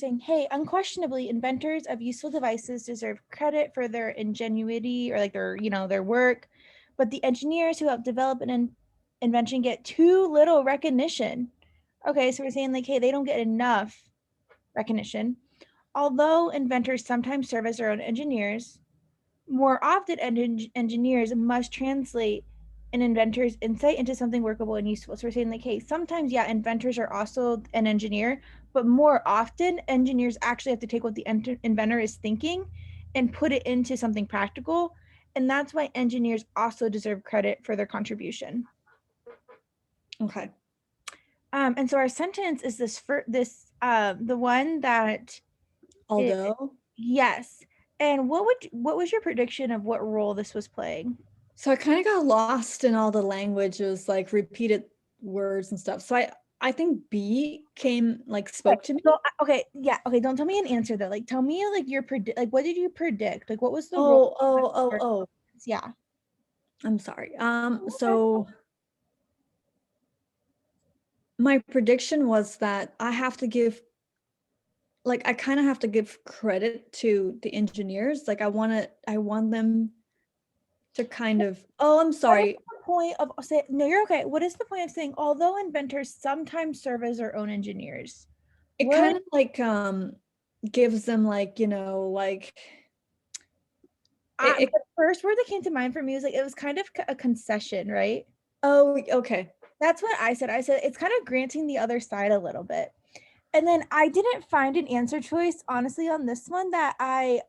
saying, hey, unquestionably, inventors of useful devices deserve credit for their ingenuity or like their work, but the engineers who help develop an invention get too little recognition. Okay, so we're saying like, hey, they don't get enough recognition. Although inventors sometimes serve as their own engineers, more often engineers must translate an inventor's insight into something workable and useful. So we're saying like, hey, sometimes, yeah, inventors are also an engineer, but more often engineers actually have to take what the inventor is thinking and put it into something practical. And that's why engineers also deserve credit for their contribution. Okay. And so our sentence is the one that Although. yes. And what was your prediction of what role this was playing? So I kind of got lost in all the language. It was like repeated words and stuff. So I think B spoke to me. So, okay, yeah, okay. Don't tell me an answer though. Like, tell me like your like, what did you predict? Like, what was the role? Oh. Yeah. I'm sorry. So my prediction was that I kind of have to give credit to the engineers. Like I want them to kind of, oh, I'm sorry. What is the point of saying, no, you're okay. What is the point of saying, although inventors sometimes serve as their own engineers? It kind of gives them the first word that came to mind for me was like, it was kind of a concession, right? Oh, okay. That's what I said. I said it's kind of granting the other side a little bit. And then I didn't find an answer choice, honestly, on this one that I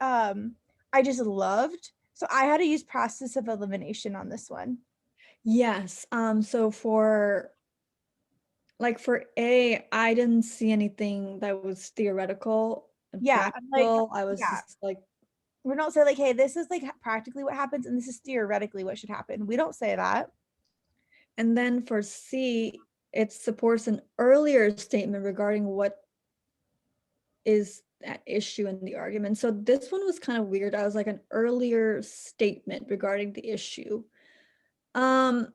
just loved. So I had to use process of elimination on this one. Yes. So for A, I didn't see anything that was theoretical and practical. I was just like, we don't say like, hey, this is like practically what happens and this is theoretically what should happen. We don't say that. and then for C, it supports an earlier statement regarding what is at issue in the argument. So this one was kind of weird. I was like an earlier statement regarding the issue. Well,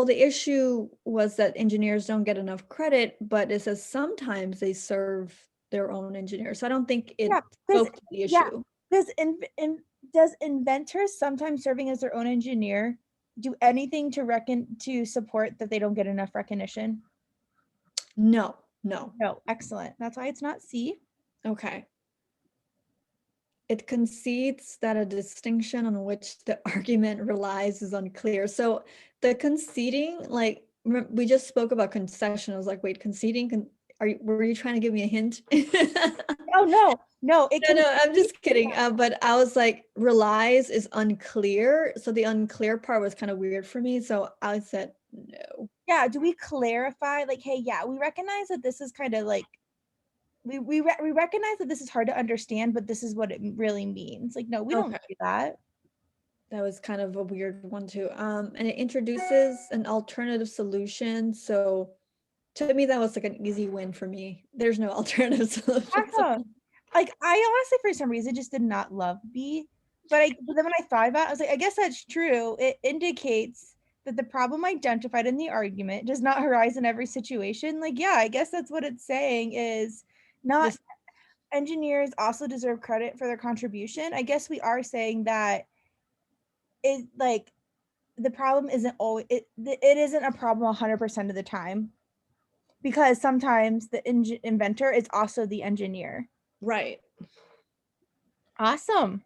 the issue was that engineers don't get enough credit, but it says sometimes they serve their own engineers. So I don't think it spoke to the issue. Does inventors sometimes serving as their own engineer do anything to support that they don't get enough recognition? No. No, excellent. That's why it's not C. Okay. It concedes that a distinction on which the argument relies is unclear. So the conceding, like we just spoke about concession. I was like, wait, conceding? Were you trying to give me a hint? Oh no. No, I'm just kidding. But I was like, relies is unclear. So the unclear part was kind of weird for me. So I said no. Yeah. Do we clarify? Like, hey, yeah, we recognize that this is kind of like we recognize that this is hard to understand, but this is what it really means. Like, no, we don't do that. That was kind of a weird one too. And it introduces an alternative solution. So to me, that was like an easy win for me. There's no alternative solution. Like I honestly, for some reason, just did not love B. But then when I thought about it, I was like, I guess that's true. It indicates that the problem identified in the argument does not arise in every situation. Like, yeah, I guess that's what it's saying is not engineers also deserve credit for their contribution. I guess we are saying that it like the problem isn't always it isn't a problem 100% of the time, because sometimes the inventor is also the engineer. Right. Awesome.